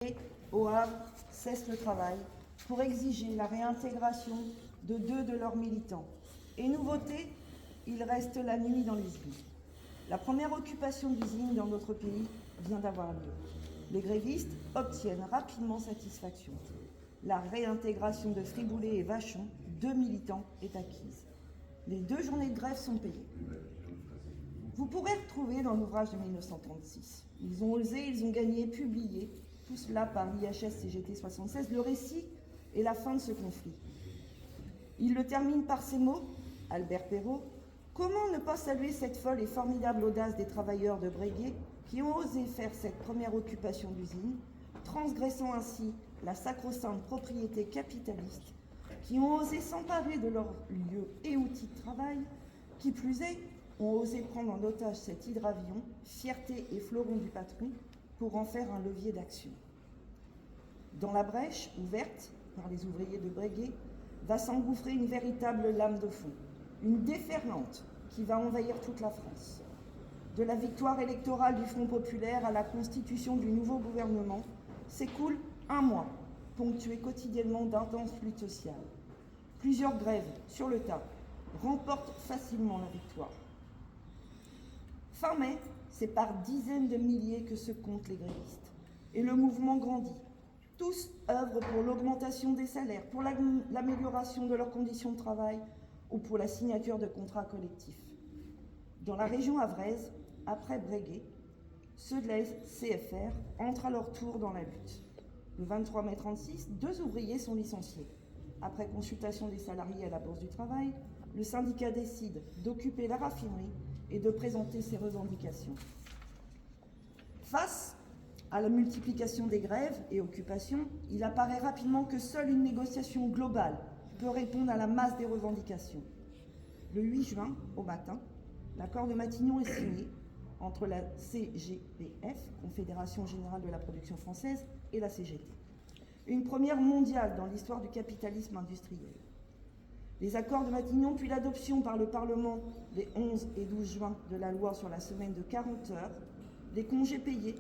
Et au Havre cesse le travail pour exiger la réintégration de 2 de leurs militants. Et nouveauté, ils restent la nuit dans l'usine. La première occupation d'usine dans notre pays vient d'avoir lieu. Les grévistes obtiennent rapidement satisfaction. La réintégration de Friboulet et Vachon, 2 militants, est acquise. Les 2 journées de grève sont payées. Vous pourrez retrouver dans l'ouvrage de 1936. Ils ont osé, ils ont gagné, publié, tout cela par l'IHS-CGT 76, le récit et la fin de ce conflit. Il le termine par ces mots, Albert Perrault: comment ne pas saluer cette folle et formidable audace des travailleurs de Breguet qui ont osé faire cette première occupation d'usine, transgressant ainsi la sacro-sainte propriété capitaliste, qui ont osé s'emparer de leurs lieux et outils de travail, qui plus est, ont osé prendre en otage cet hydravion, fierté et fleuron du patron, pour en faire un levier d'action. Dans la brèche ouverte par les ouvriers de Breguet va s'engouffrer une véritable lame de fond, une déferlante qui va envahir toute la France. De la victoire électorale du Front populaire à la constitution du nouveau gouvernement s'écoule un mois, ponctué quotidiennement d'intenses luttes sociales. Plusieurs grèves sur le tas remportent facilement la victoire. Fin mai, c'est par dizaines de milliers que se comptent les grévistes. Et le mouvement grandit. Tous œuvrent pour l'augmentation des salaires, pour l'amélioration de leurs conditions de travail ou pour la signature de contrats collectifs. Dans la région havraise, après Breguet, ceux de la CFR entrent à leur tour dans la lutte. Le 23 mai 36, 2 ouvriers sont licenciés. Après consultation des salariés à la Bourse du Travail, le syndicat décide d'occuper la raffinerie et de présenter ses revendications. Face à la multiplication des grèves et occupations, il apparaît rapidement que seule une négociation globale peut répondre à la masse des revendications. Le 8 juin, au matin, l'accord de Matignon est signé entre la CGPF, Confédération Générale de la Production Française, et la CGT. Une première mondiale dans l'histoire du capitalisme industriel. Les accords de Matignon, puis l'adoption par le Parlement les 11 et 12 juin de la loi sur la semaine de 40 heures, les congés payés,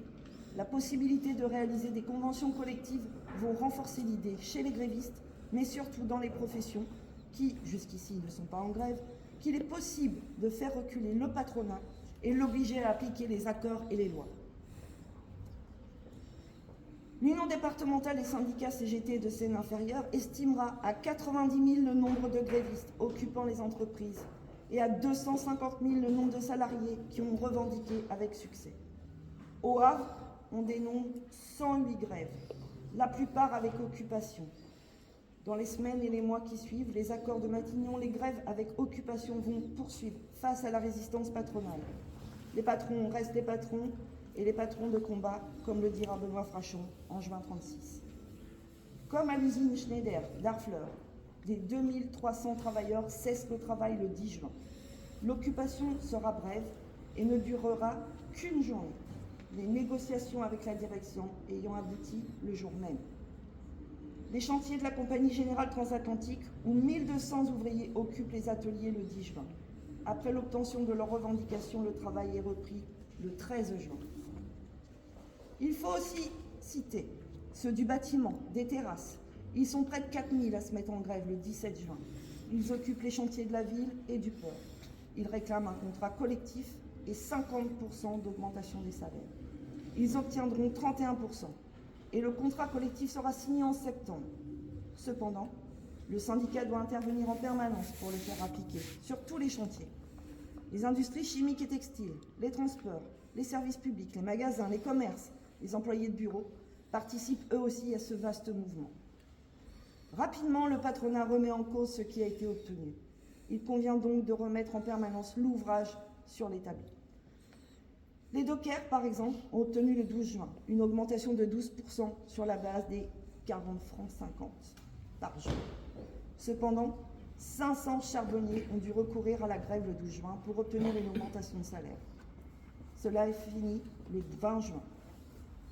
la possibilité de réaliser des conventions collectives vont renforcer l'idée chez les grévistes, mais surtout dans les professions qui, jusqu'ici, ne sont pas en grève, qu'il est possible de faire reculer le patronat et l'obliger à appliquer les accords et les lois. L'Union départementale des syndicats CGT de Seine-Inférieure estimera à 90 000 le nombre de grévistes occupant les entreprises et à 250 000 le nombre de salariés qui ont revendiqué avec succès. Au Havre, on dénombre 108 grèves, la plupart avec occupation. Dans les semaines et les mois qui suivent, les accords de Matignon, les grèves avec occupation vont poursuivre face à la résistance patronale. Les patrons restent les patrons et les patrons de combat, comme le dira Benoît Frachon en juin 1936. Comme à l'usine Schneider d'Harfleur, les 2300 travailleurs cessent le travail le 10 juin. L'occupation sera brève et ne durera qu'une journée, les négociations avec la direction ayant abouti le jour même. Les chantiers de la Compagnie Générale Transatlantique, où 1200 ouvriers occupent les ateliers le 10 juin. Après l'obtention de leurs revendications, le travail est repris le 13 juin. Il faut aussi citer ceux du bâtiment, des terrasses. Ils sont près de 4000 à se mettre en grève le 17 juin. Ils occupent les chantiers de la ville et du port. Ils réclament un contrat collectif et 50% d'augmentation des salaires. Ils obtiendront 31%. Et le contrat collectif sera signé en septembre. Cependant, le syndicat doit intervenir en permanence pour le faire appliquer sur tous les chantiers. Les industries chimiques et textiles, les transports, les services publics, les magasins, les commerces, les employés de bureau participent eux aussi à ce vaste mouvement. Rapidement, le patronat remet en cause ce qui a été obtenu. Il convient donc de remettre en permanence l'ouvrage sur l'établi. Les dockers, par exemple, ont obtenu le 12 juin une augmentation de 12% sur la base des 40 francs 50 par jour. Cependant, 500 charbonniers ont dû recourir à la grève le 12 juin pour obtenir une augmentation de salaire. Cela est fini le 20 juin.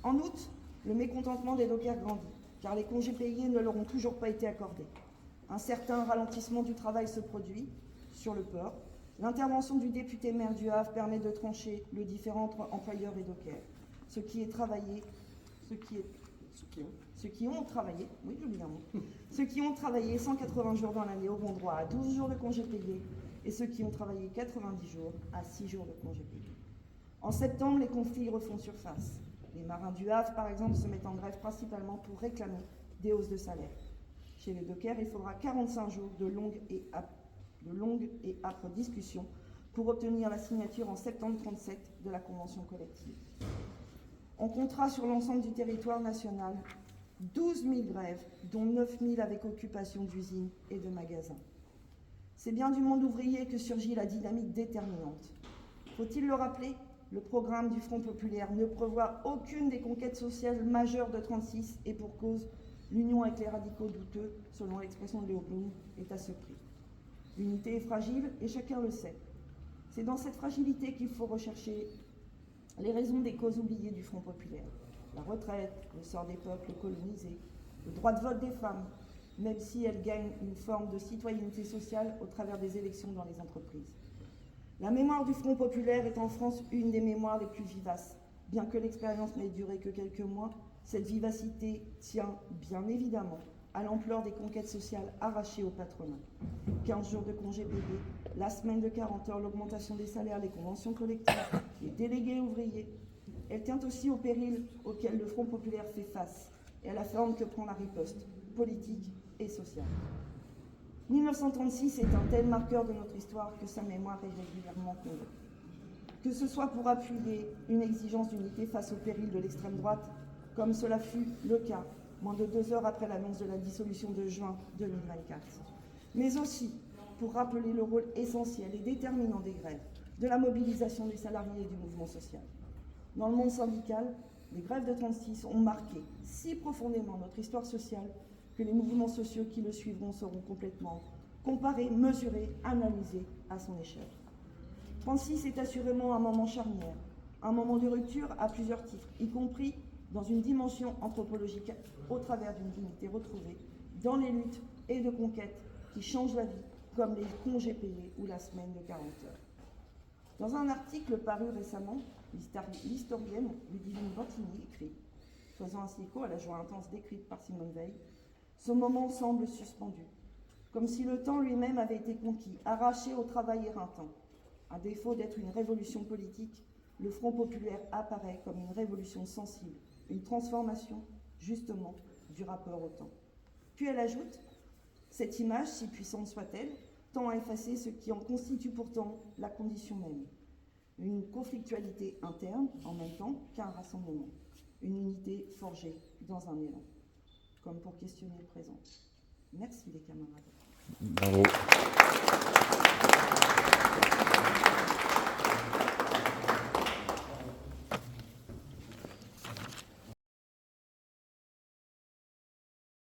En août, le mécontentement des dockers grandit, car les congés payés ne leur ont toujours pas été accordés. Un certain ralentissement du travail se produit sur le port. L'intervention du député maire du Havre permet de trancher le différend entre employeurs et dockers. Ce qui est Ceux qui ont travaillé, oui, j'oublie un mot. Ceux qui ont travaillé 180 jours dans l'année auront droit à 12 jours de congés payés et ceux qui ont travaillé 90 jours à 6 jours de congés payés. En septembre, les conflits refont surface. Les marins du Havre, par exemple, se mettent en grève principalement pour réclamer des hausses de salaire. Chez les dockers, il faudra 45 jours de longues et âpres discussions pour obtenir la signature en septembre 1937 de la convention collective. On comptera sur l'ensemble du territoire national 12 000 grèves, dont 9 000 avec occupation d'usines et de magasins. C'est bien du monde ouvrier que surgit la dynamique déterminante. Faut-il le rappeler ? Le programme du Front populaire ne prévoit aucune des conquêtes sociales majeures de 1936 et pour cause, l'union avec les radicaux douteux, selon l'expression de Léo Blum, est à ce prix. L'unité est fragile et chacun le sait. C'est dans cette fragilité qu'il faut rechercher les raisons des causes oubliées du Front populaire. La retraite, le sort des peuples colonisés, le droit de vote des femmes, même si elles gagnent une forme de citoyenneté sociale au travers des élections dans les entreprises. La mémoire du Front populaire est en France une des mémoires les plus vivaces. Bien que l'expérience n'ait duré que quelques mois, cette vivacité tient bien évidemment à l'ampleur des conquêtes sociales arrachées au patronat. 15 jours de congés payés, la semaine de 40 heures, l'augmentation des salaires, les conventions collectives, les délégués ouvriers. Elle tient aussi au péril auquel le Front populaire fait face et à la forme que prend la riposte politique et sociale. 1936 est un tel marqueur de notre histoire que sa mémoire est régulièrement convoquée. Que ce soit pour appuyer une exigence d'unité face au péril de l'extrême droite, comme cela fut le cas moins de 2 heures après l'annonce de la dissolution de juin 2024, mais aussi pour rappeler le rôle essentiel et déterminant des grèves, de la mobilisation des salariés et du mouvement social. Dans le monde syndical, les grèves de 1936 ont marqué si profondément notre histoire sociale que les mouvements sociaux qui le suivront seront complètement comparés, mesurés, analysés à son échelle. 1936 est assurément un moment charnière, un moment de rupture à plusieurs titres, y compris dans une dimension anthropologique au travers d'une dignité retrouvée, dans les luttes et de conquêtes qui changent la vie, comme les congés payés ou la semaine de 40 heures. Dans un article paru récemment, l'historienne Ludivine Ventini écrit, faisant ainsi écho à la joie intense décrite par Simone Veil, ce moment semble suspendu, comme si le temps lui-même avait été conquis, arraché au travail éreintant. À défaut d'être une révolution politique, le Front populaire apparaît comme une révolution sensible, une transformation, justement, du rapport au temps. Puis elle ajoute, cette image, si puissante soit-elle, tend à effacer ce qui en constitue pourtant la condition même. Une conflictualité interne, en même temps qu'un rassemblement. Une unité forgée dans un élan. Comme pour questionner le présent. Merci les camarades. Bravo.